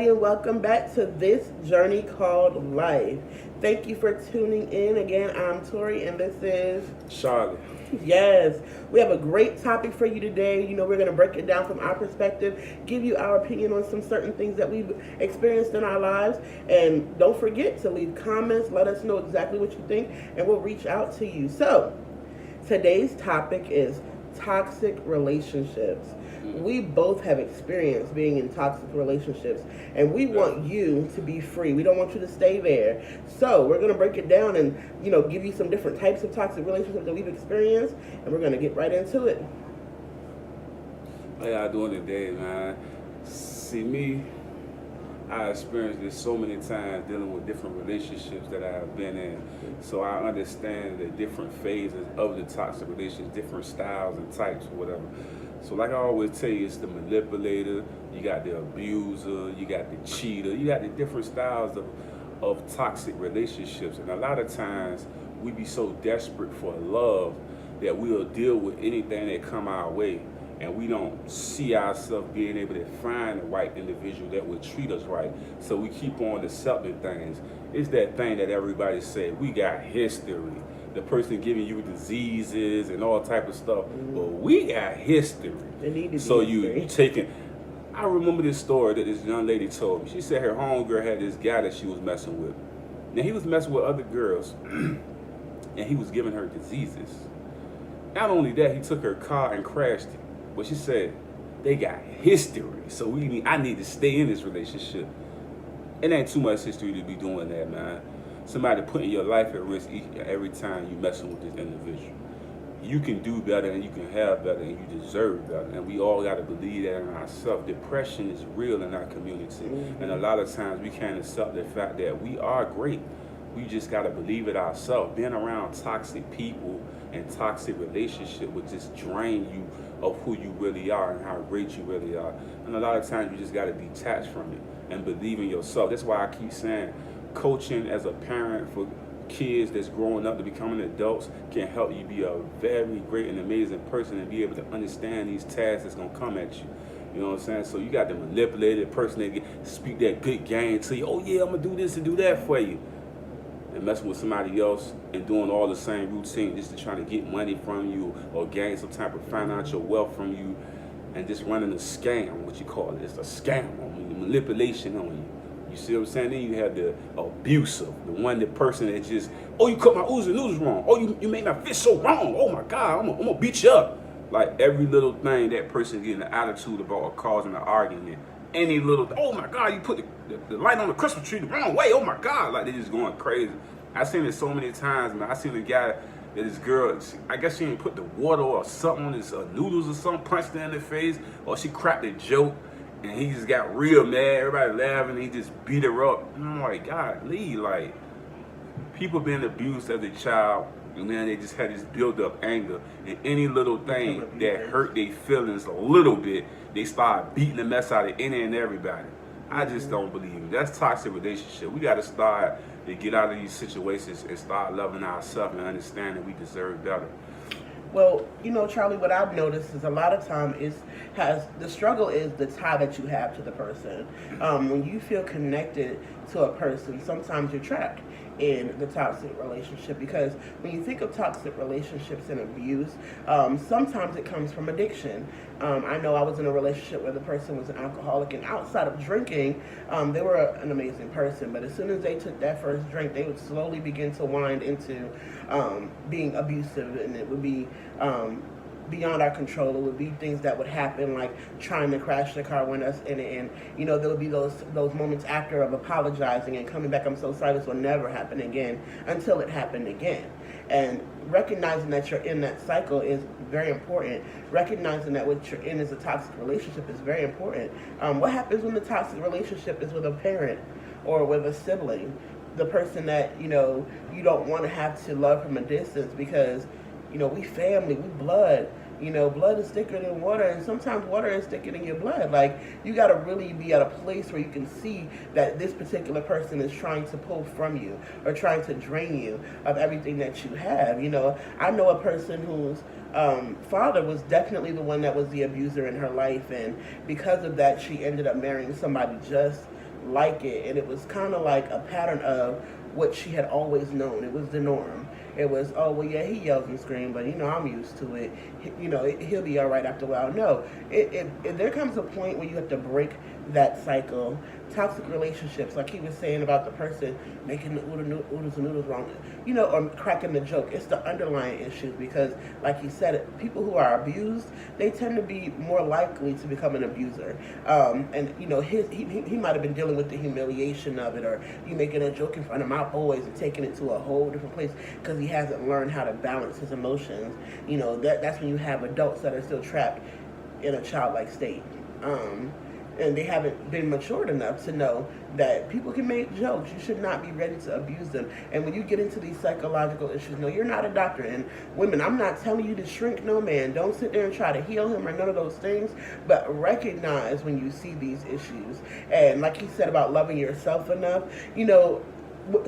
everybody, and welcome back to this journey called life. Thank you for tuning in. Again, I'm Tori, and this is Charlie. yes. We have a great topic for you today. We're going to break it down from our perspective, give you our opinion on some certain things that we've experienced in our lives, and don't forget to leave comments. Let us know exactly what you think, and we'll reach out to you. So, today's topic is toxic relationships. We both have experience being in toxic relationships, and we want you to be free. We don't want you to stay there. So we're going to break it down and give you some different types of toxic relationships that we've experienced, and we're going to get right into it. How y'all doing today, man? See, me, I experienced this so many times dealing with different relationships that I have been in. So I understand the different phases of the toxic relationships, different styles and types or whatever. So like I always tell you, it's the manipulator, you got the abuser, you got the cheater, you got the different styles of toxic relationships. And a lot of times we be so desperate for love that we'll deal with anything that come our way, and we don't see ourselves being able to find the right individual that will treat us right. So we keep on accepting things. It's that thing that everybody say, we got history. The person giving you diseases and all type of stuff. But we got history. So you taking. I remember this story that this young lady told me. She said her homegirl had this guy that she was messing with. Now he was messing with other girls, and he was giving her diseases. Not only that, he took her car and crashed it. But she said they got history, so I need to stay in this relationship. It ain't too much history to be doing that, man. Somebody putting your life at risk every time you messing with this individual. You can do better, and you can have better, and you deserve better. And we all got to believe that in ourselves. Depression is real in our community. And a lot of times we can't accept the fact that we are great. We just got to believe it ourselves. Being around toxic people and toxic relationship would just drain you of who you really are and how great you really are. And a lot of times you just got to detach from it and believe in yourself. That's why I keep saying coaching as a parent for kids that's growing up to becoming adults can help you be a very great and amazing person and be able to understand these tasks that's going to come at you. You know what I'm saying? So you got the manipulated person that speak that good game to you. Oh yeah, I'm going to do this and do that for you. And messing with somebody else and doing all the same routine just to try to get money from you or gain some type of financial wealth from you, and just running a scam, what you call it. It's a scam on you, manipulation on you. You see what I'm saying? Then you have the abusive, the person that just, oh, you cut my oohs and noodles wrong. Oh, you made my fish so wrong. Oh my God, I'm gonna beat you up. Like every little thing that person getting an attitude about or causing an argument. Any little, oh my God, you put the light on the Christmas tree the wrong way. Oh my God, like they just going crazy. I seen it so many times, man. I seen a guy that this girl, I guess she didn't put the water or something on his noodles or something, punched her in the face, or she cracked a joke. And he just got real mad, everybody laughing, and he just beat her up. And I'm like, God, Lee, like, people being abused as a child, and then they just had this build up anger. And any little thing that hurt their feelings a little bit, they start beating the mess out of any and everybody. I just don't believe it. That's toxic relationship. We got to start to get out of these situations and start loving ourselves and understanding we deserve better. Well, Charlie, what I've noticed is a lot of time the struggle is the tie that you have to the person. When you feel connected to a person, sometimes you're trapped in the toxic relationship, because when you think of toxic relationships and abuse, sometimes it comes from addiction. I know I was in a relationship where the person was an alcoholic, and outside of drinking, they were an amazing person, but as soon as they took that first drink, they would slowly begin to wind into being abusive, and it would be beyond our control. It would be things that would happen, like trying to crash the car when us in it, and there would be those moments after of apologizing and coming back. I'm so sorry, this will never happen again, until it happened again. And recognizing that you're in that cycle is very important. Recognizing that what you're in is a toxic relationship is very important. What happens when the toxic relationship is with a parent or with a sibling? The person that you don't want to have to love from a distance, because we family, we blood. Blood is thicker than water, and sometimes water is thicker than your blood. Like, you got to really be at a place where you can see that this particular person is trying to pull from you or trying to drain you of everything that you have. I know a person whose father was definitely the one that was the abuser in her life, and because of that, she ended up marrying somebody just like it, and it was kind of like a pattern of what she had always known. It was the norm. It was, oh well, yeah, he yells and screams, but I'm used to it. He'll be all right after a while. No, there comes a point where you have to break that cycle. Toxic relationships, like he was saying about the person making the oodles and noodles wrong, or cracking the joke. It's the underlying issues because, like he said, people who are abused, they tend to be more likely to become an abuser. And he might have been dealing with the humiliation of it, or you making a joke in front of my boys and taking it to a whole different place because he hasn't learned how to balance his emotions. That's when you have adults that are still trapped in a childlike state. And they haven't been matured enough to know that people can make jokes. You should not be ready to abuse them. And when you get into these psychological issues, no, you're not a doctor. And women, I'm not telling you to shrink no man. Don't sit there and try to heal him or none of those things. But recognize when you see these issues. And like he said about loving yourself enough,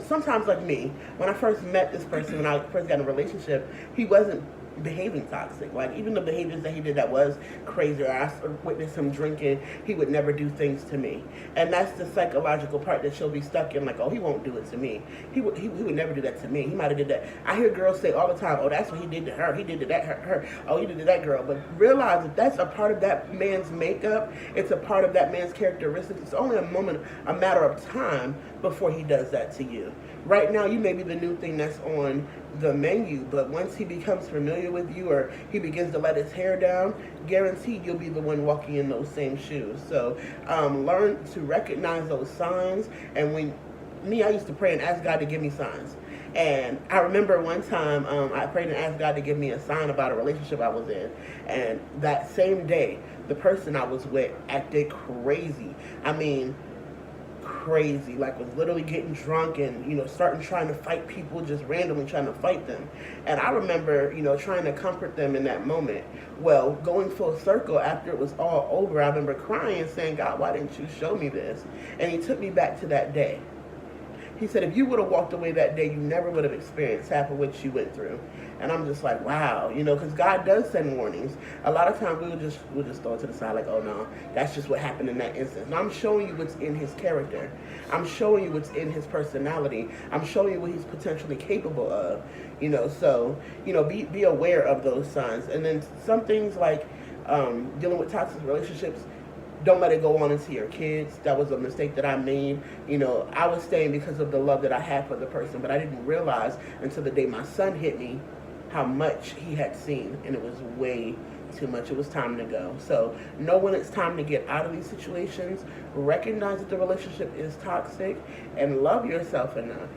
sometimes like me, when I first met this person, when I first got in a relationship, he wasn't behaving toxic. Like, even the behaviors that he did that was crazy, or I witnessed him drinking, he would never do things to me. And that's the psychological part that she'll be stuck in, like, oh, he won't do it to me. He would never do that to me. He might have did that. I hear girls say all the time, oh, that's what he did to her. He did to her. Oh, he did to that girl. But realize that that's a part of that man's makeup. It's a part of that man's characteristics. It's only a matter of time before he does that to you. Right now, you may be the new thing that's on the menu, but once he becomes familiar with you, or he begins to let his hair down, guaranteed you'll be the one walking in those same shoes. So learn to recognize those signs. And I used to pray and ask God to give me signs. And I remember one time I prayed and asked God to give me a sign about a relationship I was in. And that same day, the person I was with acted crazy. I mean, crazy, like was literally getting drunk and trying to fight people, just randomly trying to fight them. And I remember trying to comfort them in that moment. Well, going full circle, after it was all over, I remember crying and saying, God, why didn't you show me this? And he took me back to that day. He said, if you would have walked away that day, you never would have experienced half of what you went through. And I'm just like, wow, because God does send warnings. A lot of times we'll just throw it to the side like, oh no, that's just what happened in that instance. And I'm showing you what's in his character. I'm showing you what's in his personality. I'm showing you what he's potentially capable of. So be aware of those signs. And then some things like dealing with toxic relationships, don't let it go on into your kids. That was a mistake that I made. I was staying because of the love that I had for the person, but I didn't realize until the day my son hit me how much he had seen, and it was way too much. It was time to go. So know when it's time to get out of these situations, recognize that the relationship is toxic, and love yourself enough.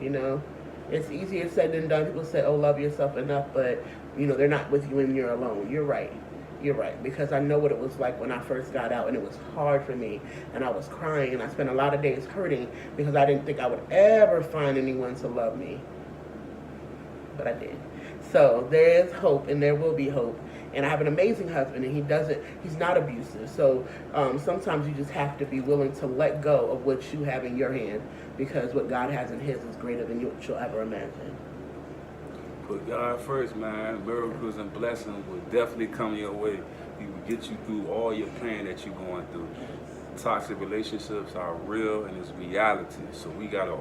It's easier said than done. People say, oh, love yourself enough, but they're not with you when you're alone. You're right, because I know what it was like when I first got out, and it was hard for me, and I was crying, and I spent a lot of days hurting because I didn't think I would ever find anyone to love me, but I did. So there is hope, and there will be hope, and I have an amazing husband, and he's not abusive. So sometimes you just have to be willing to let go of what you have in your hand, because what God has in his is greater than what you'll ever imagine. Put God first, man. Miracles and blessings will definitely come your way. He will get you through all your pain that you're going through. Toxic relationships are real, and it's reality. So we gotta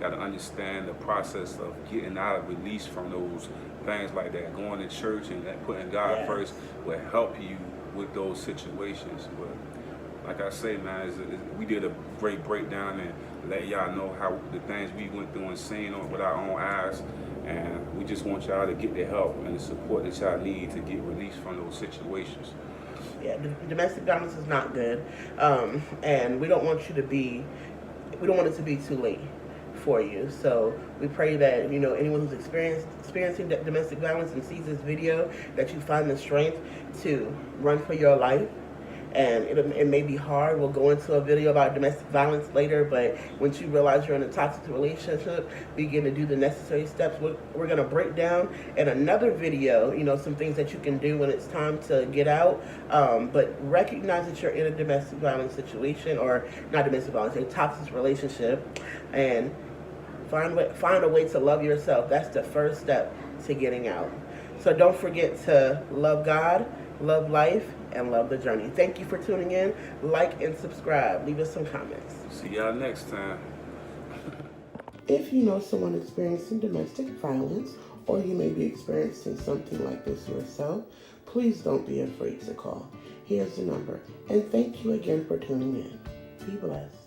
understand the process of getting out of release from those things like that. Going to church and putting God first will help you with those situations. But like I say, man, we did a great breakdown and let y'all know how the things we went through and seen with our own eyes. And we just want y'all to get the help and the support that y'all need to get released from those situations. Yeah, domestic violence is not good, and we don't want it to be too late for you. So we pray that anyone who's experiencing domestic violence and sees this video, that you find the strength to run for your life. And it may be hard. We'll go into a video about domestic violence later, but once you realize you're in a toxic relationship, begin to do the necessary steps. We're going to break down in another video, some things that you can do when it's time to get out. But recognize that you're in a domestic violence situation, or not domestic violence, a toxic relationship, and find a way to love yourself. That's the first step to getting out. So don't forget to love God, love life, and love the journey. Thank you for tuning in. Like and subscribe. Leave us some comments. See y'all next time. If you know someone experiencing domestic violence, or you may be experiencing something like this yourself, please don't be afraid to call. Here's the number. And thank you again for tuning in. Be blessed.